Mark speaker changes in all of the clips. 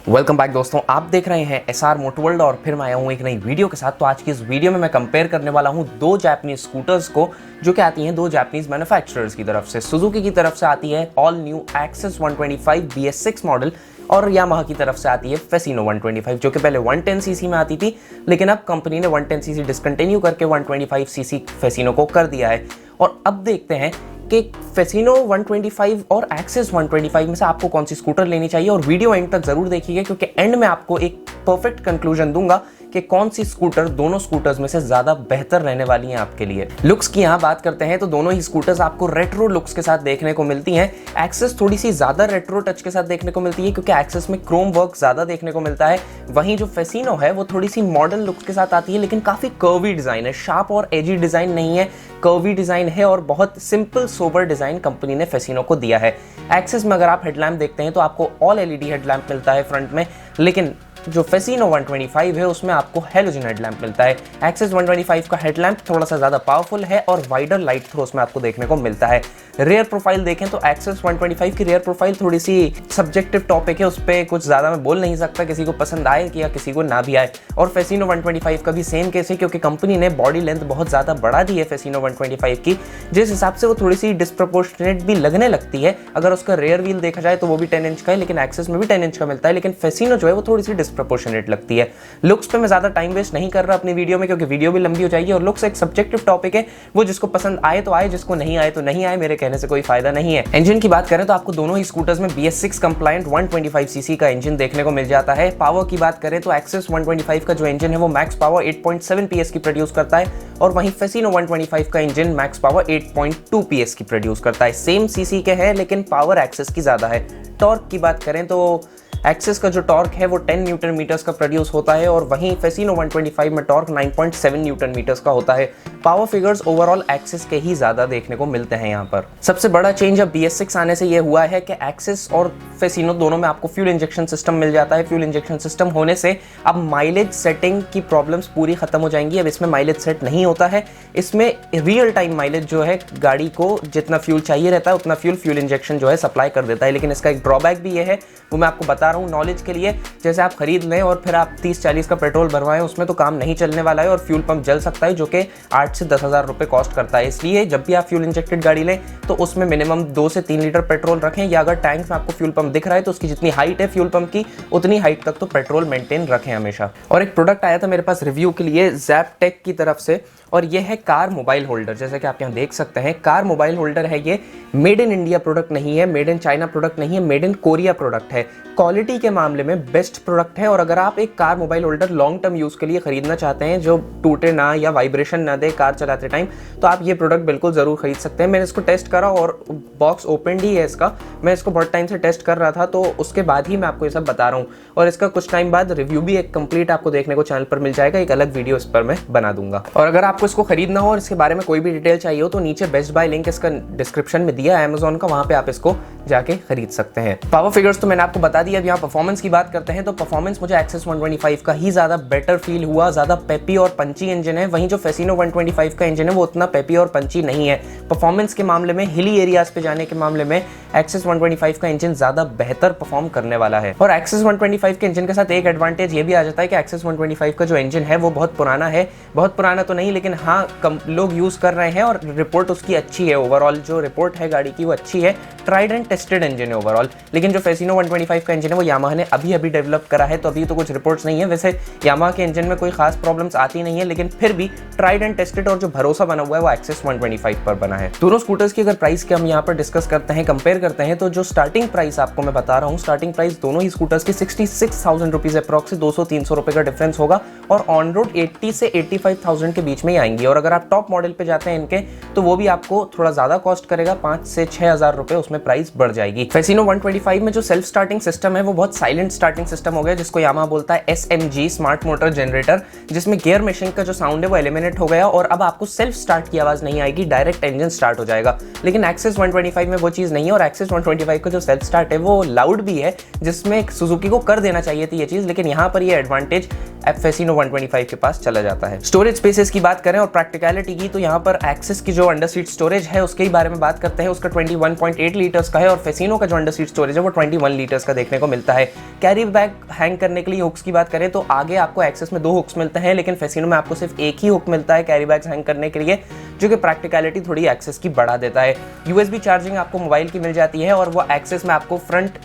Speaker 1: Welcome back दोस्तों, आप देख रहे हैं एसआर मोटोवर्ल्ड और फिर मैं आया हूँ एक नई वीडियो के साथ। तो आज की इस वीडियो में मैं कंपेयर करने वाला हूँ दो जापानीज स्कूटर्स को जो कि आती हैं दो जापानीज मैन्युफैक्चरर्स की तरफ से। सुजुकी की तरफ से आती है all new Access 125 BS6 model और यामाहा की तरफ से आती है फैसिनो 125 जो कि पहले 110 सीसी में आती थी, लेकिन अब कंपनी ने 110 सीसी डिसकंटिन्यू करके 125 सीसी फैसिनो को कर दिया है। और अब देखते हैं कि फैसिनो 125 और एक्सेस 125 में से आपको कौन सी स्कूटर लेनी चाहिए। और वीडियो एंड तक जरूर देखिएगा क्योंकि एंड में आपको एक परफेक्ट कंक्लूजन दूंगा कि कौन सी स्कूटर दोनों स्कूटर्स में से ज्यादा बेहतर रहने वाली हैं आपके लिए। लुक्स की यहाँ बात करते हैं तो दोनों ही स्कूटर्स आपको रेट्रो लुक्स के साथ देखने को मिलती हैं। एक्सेस थोड़ी सी ज्यादा रेट्रो टच के साथ देखने को मिलती है क्योंकि एक्सेस में क्रोम वर्क ज्यादा देखने को मिलता है। वहीं जो फैसिनो है वो थोड़ी सी मॉडर्न लुक्स के साथ आती है, लेकिन काफी कर्वी डिजाइन है, शार्प और एजी डिजाइन नहीं है, कर्वी डिजाइन है और बहुत सिंपल सोबर डिजाइन कंपनी ने फैसिनो को दिया है। एक्सेस में अगर आप हेडलैम्प देखते हैं तो आपको ऑल एलईडी हेडलैम्प मिलता है फ्रंट में, लेकिन जो फैसिनो 125 है उसमें आपको हेलोजन हेडलैम्प मिलता है। एक्सेस 125 का हेडलैम्प थोड़ा सा ज्यादा पावरफुल है और वाइडर लाइट थ्रो उसमें आपको देखने को मिलता है। रेयर प्रोफाइल देखें तो एक्सेस 125 की रेयर प्रोफाइल थोड़ी सी सब्जेक्टिव टॉपिक है, उस पर कुछ ज्यादा मैं बोल नहीं सकता, किसी को पसंद आए या किसी को ना भी आए। और फैसिनो 125 का भी सेम केस है क्योंकि कंपनी ने बॉडी लेंथ बहुत ज्यादा बढ़ा दी है फैसिनो 125 की, जिस हिसाब से वो थोड़ी सी डिस्प्रोपोर्शनेट भी लगने लगती है। अगर उसका रेयर व्हील देखा जाए तो वो भी 10 इंच का है, लेकिन एक्सेस में भी 10 इंच का मिलता है, लेकिन फैसिनो जो है वो थोड़ी सी डिस्प्रोपोर्शनेट लगती है। लुक्स पे मैं ज्यादा टाइम वेस्ट नहीं कर रहा अपनी वीडियो में क्योंकि वीडियो भी लंबी हो जाएगी और लुक्स एक सब्जेक्टिव टॉपिक है, वो जिसको पसंद आए तो आए, जिसको नहीं आए तो नहीं आए, मेरे कहने से कोई फायदा नहीं है। इंजन की बात करें तो आपको दोनों ही स्कूटर्स में BS6 कंप्लायंट 125 सीसी का इंजन देखने को मिल जाता है। पावर की बात करें तो एक्सेस 125 का जो इंजन है वो मैक्स पावर 8.7 PS की प्रोड्यूस करता है और वहीं फैसिनो 125 का इंजन मैक्स पावर 8.2 PS की प्रोड्यूस करता है। सेम सीसी के हैं लेकिन पावर एक्सेस की ज्यादा है। टॉर्क की बात करें तो एक्सेस का जो टॉर्क है वो 10 न्यूटन मीटर्स का प्रोड्यूस होता है और वहीं फैसिनो 125 में टॉर्क 9.7 न्यूटन मीटर्स का होता है। पावर फिगर्स ओवरऑल एक्सेस के ही ज्यादा देखने को मिलते हैं यहाँ पर। सबसे बड़ा चेंज अब BS6 आने से ये हुआ है कि एक्सेस और फैसिनो दोनों में आपको फ्यूल इंजेक्शन सिस्टम मिल जाता है। फ्यूल इंजेक्शन सिस्टम होने से अब माइलेज सेटिंग की प्रॉब्लम्स पूरी खत्म हो जाएंगी। अब इसमें माइलेज सेट नहीं होता है, इसमें रियल टाइम माइलेज जो है गाड़ी को जितना फ्यूल चाहिए रहता है उतना फ्यूल इंजेक्शन जो है सप्लाई कर देता है। लेकिन इसका एक ड्रॉबैक भी ये है, वो मैं आपको बता रहा हूँ नॉलेज के लिए। जैसे आप खरीद लें और फिर आप 30-40 का पेट्रोल भरवाएं, उसमें तो काम नहीं चलने वाला है और फ्यूल पंप जल सकता है जो कि 8 से 10 हज़ार रुपये कॉस्ट करता है। इसलिए जब भी आप फ्यूल इंजेक्टेड गाड़ी लें तो उसमें मिनिमम 2 से 3 लीटर पेट्रोल रखें, या अगर टैंक में आपको फ्यूल पंप दिख रहा है तो उसकी जितनी हाइट है फ्यूल पंप की उतनी हाइट तक तो पेट्रोल मेंटेन रखें हमेशा। और एक प्रोडक्ट आया था मेरे पास रिव्यू के लिए ज़ैपटेक की तरफ से और ये है कार मोबाइल होल्डर। जैसे कि आप यहाँ देख सकते हैं कार मोबाइल होल्डर है, ये मेड इन इंडिया प्रोडक्ट नहीं है, मेड इन चाइना प्रोडक्ट नहीं है, मेड इन कोरिया प्रोडक्ट है। क्वालिटी के मामले में बेस्ट प्रोडक्ट है और अगर आप एक car mobile holder long term use के लिए खरीदना चाहते हैं जो टूटे ना या वाइब्रेशन ना दे कार चलाते टाइम, तो आप ये प्रोडक्ट बिल्कुल ज़रूर खरीद सकते हैं। मैंने इसको टेस्ट करा और बॉक्स ओपन ही है इसका, मैं इसको बहुत टाइम से टेस्ट कर रहा था तो उसके बाद ही मैं आपको ये सब बता रहा हूँ। और इसका कुछ टाइम बाद रिव्यू भी एक कंप्लीट आपको देखने को चैनल पर मिल जाएगा, एक अलग वीडियो इस पर मैं बना दूंगा। और अगर आपको इसको खरीदना हो और इसके बारे में कोई भी डिटेल चाहिए हो तो नीचे बेस्ट बाय लिंक इसका डिस्क्रिप्शन में दिया है अमेजोन का, वहां पे आप इसको जाके खरीद सकते हैं। पावर फिगर्स तो मैंने आपको बता दिया। अब यहाँ परफॉर्मेंस की बात करते हैं तो परफॉर्मेंस मुझे एक्सेस 125 का ही ज्यादा बेटर फील हुआ, ज्यादा पेपी और पंची इंजन है। वहीं जो फैसिनो 125 का इंजन है वो उतना पेपी और पंची नहीं है। परफॉर्मेंस के मामले में, हिली एरियाज पे जाने के मामले में एक्सेस 125 का इंजन ज्यादा बेहतर परफॉर्म करने वाला है। और एक्सेस 125 के इंजन के साथ एक एडवांटेज ये भी आ जाता है कि एक्सेस 125 का जो इंजन है वो बहुत पुराना है, बहुत पुराना तो नहीं लेकिन हाँ कम लोग यूज कर रहे हैं और रिपोर्ट उसकी अच्छी है। ओवरऑल जो रिपोर्ट है गाड़ी की वो अच्छी है, ट्राइड एंड टेस्टेड इंजन है ओवरऑल। लेकिन जो फैसिनो 125 का इंजन है वो यामाहा ने अभी डेवलप करा है तो अभी तो कुछ रिपोर्ट्स नहीं है। वैसे यामाहा के इंजन में कोई खास प्रॉब्लम्स आती नहीं है, लेकिन फिर भी ट्राइड एंड टेस्टेड और जो भरोसा बना हुआ है वो एक्सेस 125 पर बना है। दोनों स्कूटर्स की अगर प्राइस की हम यहाँ पर डिस्कस करते हैं, कंपेयर करते हैं, तो जो स्टार्टिंग प्राइस आपको मैं बता रहा हूँ, स्टार्टिंग प्राइस दोनों ही स्कूटर्स की 66,000 रुपीज अप्रॉक्स से 200-300 रुपए का डिफरेंस होगा और ऑन रोड 80 से 85,000 के बीच में ही आएंगी। और अगर आप टॉप मॉडल पे जाते हैं इनके तो वो भी आपको थोड़ा ज्यादा कॉस्ट करेगा, 5 से 6 हज़ार रुपए उसमें प्राइस बढ़ जाएगी। फैसिनो 125 में जो सेल्फ स्टार्टिंग सिस्टम है वो बहुत साइलेंट स्टार्टिंग सिस्टम हो गया, जिसको यामाहा बोलता है SMG स्मार्ट मोटर जनरेटर, जिसमें गियर मशीन का जो साउंड है वो एलिमिनेट हो गया और अब आपको सेल्फ स्टार्ट की आवाज नहीं आएगी, डायरेक्ट इंजन स्टार्ट हो जाएगा। लेकिन एक्सेस 125 में वो चीज नहीं है और एक्सेस 125 का जो सेल्फ स्टार्ट है वो लाउड भी है, जिसमें सुजुकी को कर देना चाहिए थी ये चीज, लेकिन यहाँ पर ये एडवांटेज फैसिनो 125 के पास चला जाता है। स्टोरेज स्पेसेस की बात करें और प्रैक्टिकलिटी की, तो यहाँ पर एक्सेस की जो अंडर सीट स्टोरेज है उसके ही बारे में बात करते हैं। उसका 21.8 लीटर्स का है और फैसिनो का जो अंडर सीट स्टोरेज है वो 21 लीटर्स का देखने को मिलता है। कैरी बैग हैंग करने के लिए हुक्स की बात करें तो आगे आपको एक्सेस में 2 हुक्स मिलते हैं, लेकिन फैसिनो में आपको सिर्फ एक ही हुक मिलता है कैरी बैग हैंग करने के लिए, जो कि प्रैक्टिकलिटी थोड़ी एक्सेस की बढ़ा देता है। USB चार्जिंग आपको मोबाइल की मिल जाती है और वो एक्सेस में आपको फ्रंट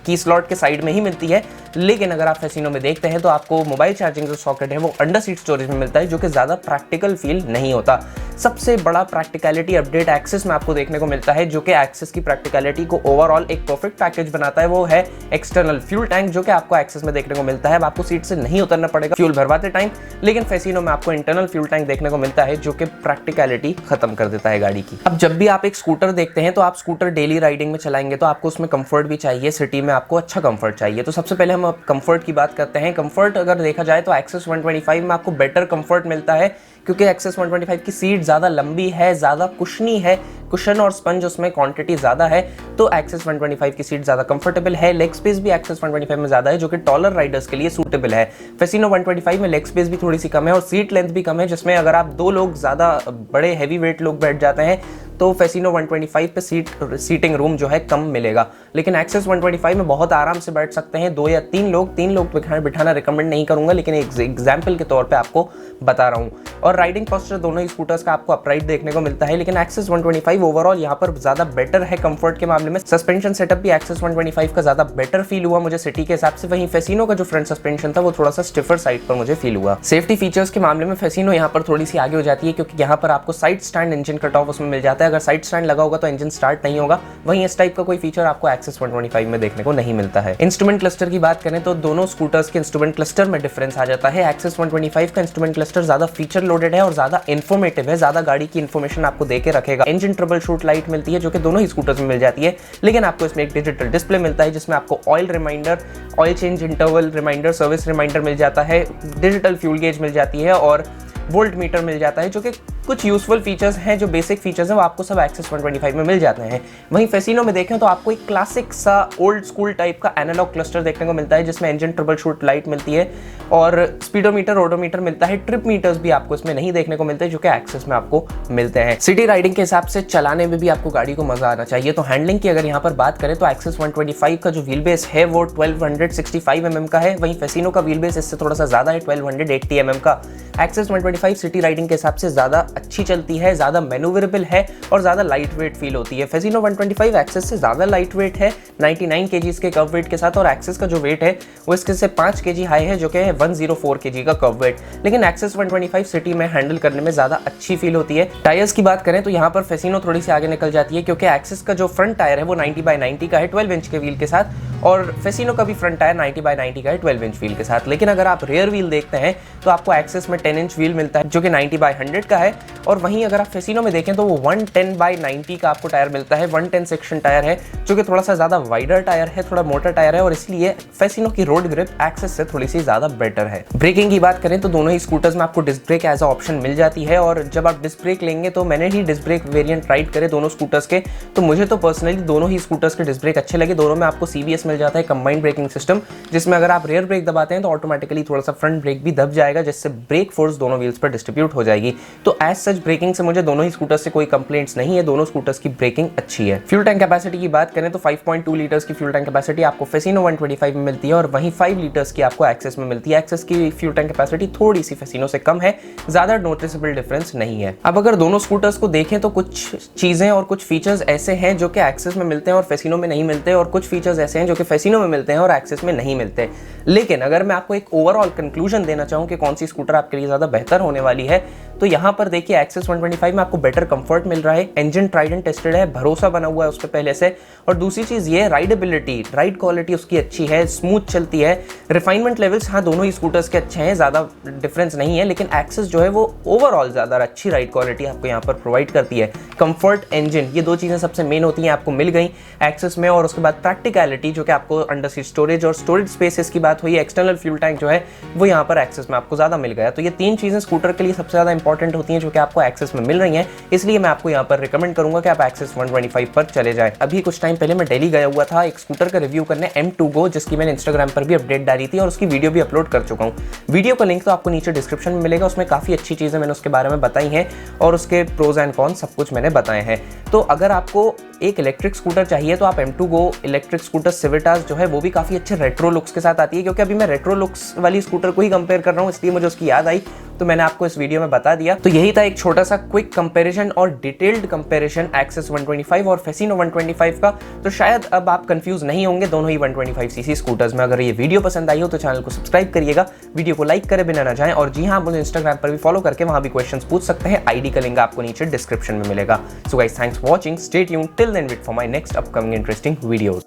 Speaker 1: की स्लॉट के साइड में ही मिलती है, लेकिन अगर आप फैसिनो में देखते हैं तो आपको मोबाइल चार्जिंग जो सॉकेट है वो अंडर सीट स्टोरेज में मिलता है, जो कि ज़्यादा प्रैक्टिकल फील नहीं होता। सबसे बड़ा प्रैक्टिकलिटी अपडेट एक्सेस में आपको देखने को मिलता है, जो कि एक्सेस की प्रैक्टिकलिटी को ओवरऑल एक परफेक्ट पैकेज बनाता है। वो है एक्सटर्नल फ्यूल टैंक, जो कि आपको एक्सेस में देखने को मिलता है। अब आपको सीट से नहीं उतरना पड़ेगा फ्यूल भरवाते टाइम, लेकिन फैसिनो में आपको इंटरनल फ्यूल टैंक देखने को मिलता है, जो कि प्रैक्टिकलिटी खत्म कर देता है गाड़ी की। अब जब भी आप एक स्कूटर देखते हैं तो आप स्कूटर डेली राइडिंग में चलाएंगे तो आपको उसमें कंफर्ट भी चाहिए, सिटी में आपको अच्छा कंफर्ट चाहिए। तो सबसे पहले हम कंफर्ट की बात करते हैं। कंफर्ट अगर देखा जाए तो एक्सेस 125 में आपको बेटर कंफर्ट मिलता है, क्योंकि एक्सेस 125 की सीट ज़्यादा लंबी है, ज़्यादा कुशनी है, कुशन और स्पंज उसमें क्वांटिटी ज़्यादा है, तो एक्सेस 125 की सीट ज़्यादा कंफर्टेबल है। लेग स्पेस भी एक्सेस 125 में ज़्यादा है, जो कि टॉलर राइडर्स के लिए सूटेबल है। फैसिनो 125 में लेग स्पेस भी थोड़ी सी कम है और सीट लेंथ भी कम है, जिसमें अगर आप 2 लोग ज़्यादा बड़े हैवी वेट लोग बैठ जाते हैं तो फैसिनो 125 पे सीटिंग रूम जो है कम मिलेगा, लेकिन एक्सेस 125 में बहुत आराम से बैठ सकते हैं 2 या 3 लोग बिठाना रिकमेंड नहीं करूंगा, लेकिन एक एग्जाम्पल के तौर पे आपको बता रहा हूं। और राइडिंग पोस्चर दोनों ही स्कूटर्स का आपको अपराइट देखने को मिलता है, लेकिन एक्सेस 125 ओवरऑल यहाँ पर ज़्यादा बेटर है कंफर्ट के मामले में। सस्पेंशन सेटअप भी एक्सेस 125 का ज़्यादा बेटर फील हुआ मुझे सिटी के हिसाब से। वहीं फैसिनो का जो फ्रंट सस्पेंशन था वो थोड़ा सा स्टिफर साइड पर मुझे फील हुआ। सेफ्टी फीचर्स के मामले में फैसिनो यहाँ पर थोड़ी सी आगे हो जाती है, क्योंकि यहाँ पर आपको side stand engine cut off उसमें मिल जाता है। अगर साइड स्टैंड लगा होगा तो इंजन स्टार्ट नहीं होगा, वहीं इस टाइप का कोई फीचर आपको एक्सेस 125 में देखने को नहीं मिलता है। इंस्ट्रूमेंट क्लस्टर की बात करें तो दोनों स्कूटर्स के इंस्ट्रूमेंट क्लस्टर में डिफरेंस आ जाता है। एक्सेस 125 का इंस्ट्रूमेंट क्लस्टर ज्यादा फीचर लोडेड है और ज्यादा इन्फॉर्मेटिव है, ज्यादा गाड़ी की इन्फॉर्मेशन आपको देके रखेगा। इंजन ट्रबल शूट लाइट मिलती है, जो कि दोनों ही स्कूटर्स में मिल जाती है, लेकिन आपको इसमें एक डिजिटल डिस्प्ले मिलता है, जिसमें आपको oil reminder, oil change interval reminder, service reminder मिल जाता है, डिजिटल फ्यूल गेज मिल जाती है और वोल्ट मीटर मिल जाता है, जो कि कुछ यूजफुल फीचर्स हैं। जो बेसिक फीचर्स हैं वो आपको सब एक्सेस 125 में मिल जाते हैं। वहीं फैसिनो में देखें तो आपको एक क्लासिक सा ओल्ड स्कूल टाइप का एनालॉग क्लस्टर देखने को मिलता है, जिसमें इंजन ट्रबल शूट लाइट मिलती है और स्पीडोमीटर, ओडोमीटर मिलता है। ट्रिप मीटर्स भी आपको इसमें नहीं देखने को मिलते, जो कि एक्सेस में आपको मिलते हैं। सिटी राइडिंग के हिसाब से चलाने में भी आपको गाड़ी को मजा आना चाहिए। तो हैंडलिंग की अगर यहाँ पर बात करें तो एक्सेस 125 का जो व्हील बेस है वो 1265 mm का है, वहीं फैसिनो का व्हील बेस इससे थोड़ा सा ज्यादा है, 1280 mm का। एक्सेस 125 सिटी राइडिंग के हिसाब से ज्यादा अच्छी चलती है, ज्यादा मैन्यूवरेबल है और ज्यादा लाइट वेट फील होती है। फैसिनो 125 एक्सेस से ज्यादा लाइट वेट है 99 kg के कर्व वेट के साथ, और एक्सेस का जो वेट है वो इसके से 5 kg हाई है, जो कि है 104 kg का कर्व वेट। लेकिन एक्सेस 125 सिटी में हैंडल करने में ज्यादा अच्छी फील होती है। टायर्स की बात करें तो यहाँ पर फैसिनो थोड़ी सी आगे निकल जाती है, क्योंकि एक्सेस का जो फ्रंट टायर है वो 90/90 का है 12 इंच के व्हील के साथ, और फैसिनो का भी फ्रंट टायर 90/90 का है 12 इंच व्हील के साथ। लेकिन अगर आप रेयर व्हील देखते हैं तो आपको एक्सेस में 10 इंच व्हील मिलता है, जो कि 90/100 का है, और वहीं अगर आप फैसिनो में देखें तो वो 110/90 का आपको टायर मिलता है। 110 सेक्शन टायर है, जो कि थोड़ा सा ज्यादा वाइडर टायर है, थोड़ा मोटा टायर है, और इसलिए फैसिनो की रोड ग्रिप एक्सेस से थोड़ी सी ज्यादा बेटर है। ब्रेकिंग की बात करें तो दोनों ही स्कूटर्स में आपको disc brake as a option मिल जाती है, और जब आप डिस्क ब्रेक लेंगे तो मैंने ही डिस्क ब्रेक वेरिएंट राइड करे दोनों स्कूटर्स के, तो मुझे तो पर्सनली दोनों ही स्कूटर्स के डिस्क ब्रेक अच्छे लगे। दोनों में आपको CBS मिल जाता है, कंबाइंड ब्रेकिंग सिस्टम, जिसमें अगर आप रेयर ब्रेक दबाते हैं तो ऑटोमेटिकली थोड़ा सा फ्रंट ब्रेक भी दब जाएगा, जिससे ब्रेक फोर्स दोनों व्हील्स पर डिस्ट्रीब्यूट हो जाएगी। तो एज सच ब्रेकिंग से मुझे दोनों ही स्कूटर्स से कोई कंप्लेंट्स नहीं है, दोनों स्कूटर्स की ब्रेकिंग अच्छी है। फ्यूल टैंक कैपेसिटी की बात करें तो 5.2 लीटर्स की फ्यूल टैंक कैपेसिटी आपको फैसिनो 125 में मिलती है, और वहीं 5 लीटर्स की आपको एक्सेस में मिलती है। एक्सेस की फ्यूल टैंक कैपेसिटी थोड़ी सी फैसिनो से कम है, ज्यादा नोटिसेबल डिफरेंस नहीं है। अब अगर दोनों स्कूटर्स को देखें तो कुछ चीजें और कुछ फीचर्स ऐसे हैं जो कि एक्सेस में मिलते हैं और फैसिनो में नहीं मिलते, और कुछ फीचर्स ऐसे हैं जो कि फैसिनो में मिलते हैं और एक्सेस में नहीं मिलते। लेकिन अगर मैं आपको एक ओवरऑल कंक्लूजन देना चाहूं कि कौन सी स्कूटर आपके लिए ज्यादा बेहतर होने वाली है, तो यहाँ पर देखिए एक्सेस 125 में आपको बेटर कंफर्ट मिल रहा है, इंजन ट्राइड एंड टेस्टेड है, भरोसा बना हुआ है उस पर पहले से, और दूसरी चीज ये राइडेबिलिटी, राइड क्वालिटी उसकी अच्छी है, स्मूथ चलती है। रिफाइनमेंट लेवल्स हाँ दोनों ही स्कूटर्स के अच्छे हैं, ज्यादा डिफरेंस नहीं है, लेकिन एक्सेस जो है वो ओवरऑल ज्यादा अच्छी राइड क्वालिटी आपको यहाँ पर प्रोवाइड करती है। कंफर्ट, इंजन, ये दो चीजें सबसे मेन होती हैं, आपको मिल गई एक्सेस में, और उसके बाद प्रैक्टिकलिटी जो कि आपको अंडर सीट स्टोरेज और स्टोरेज स्पेसेस की बात हुई, एक्सटर्नल फ्यूल टैंक जो है वो यहाँ पर एक्सेस में आपको ज्यादा मिल गया। तो ये तीन चीजें स्कूटर के लिए सबसे ज्यादा इंपॉर्टेंट होती हैं, जो कि के आपको एक्सेस में मिल रही हैं, इसलिए मैं आपको यहाँ पर रिकमेंड करूंगा कि आप एक्सेस 125 पर चले जाएं। अभी कुछ टाइम पहले मैं दिल्ली गया हुआ था एक स्कूटर का रिव्यू करने M2 Go, जिसकी मैंने इंस्टाग्राम पर भी अपडेट डाली थी और उसकी वीडियो भी अपलोड कर चुका हूँ। वीडियो का लिंक तो आपको नीचे डिस्क्रिप्शन में मिलेगा, उसमें काफ़ी अच्छी चीज़ें मैंने उसके बारे में बताई हैं और उसके प्रोज एंड कॉन्स सब कुछ मैंने बताए हैं। तो अगर आपको एक इलेक्ट्रिक स्कूटर चाहिए तो आप M2 Go इलेक्ट्रिक स्कूटर सिविटास जो है वो भी काफ़ी अच्छे रेट्रो लुक्स के साथ आती है, क्योंकि अभी मैं रेट्रो लुक्स वाली स्कूटर को ही कंपेयर कर रहा हूँ, इसलिए मुझे उसकी याद आई तो मैंने आपको इस वीडियो में बता दिया। तो यही था एक छोटा सा क्विक कंपैरिजन और डिटेल्ड कंपैरिजन एक्सेस 125 और फेसिनो 125 का। तो शायद अब आप कंफ्यूज नहीं होंगे दोनों ही 125cc स्कूटर्स में। अगर ये वीडियो पसंद आई हो तो चैनल को सब्सक्राइब करिएगा, वीडियो को लाइक करे बिना ना जाएं, और जी हाँ, आप मुझे इंस्टाग्राम पर भी फॉलो करके वहां भी क्वेश्चंस पूछ सकते हैं। आईडी का लिंक आपको नीचे डिस्क्रिप्शन में मिलेगा। So guys, thanks for watching, stay tuned till then, wait for my next upcoming interesting videos.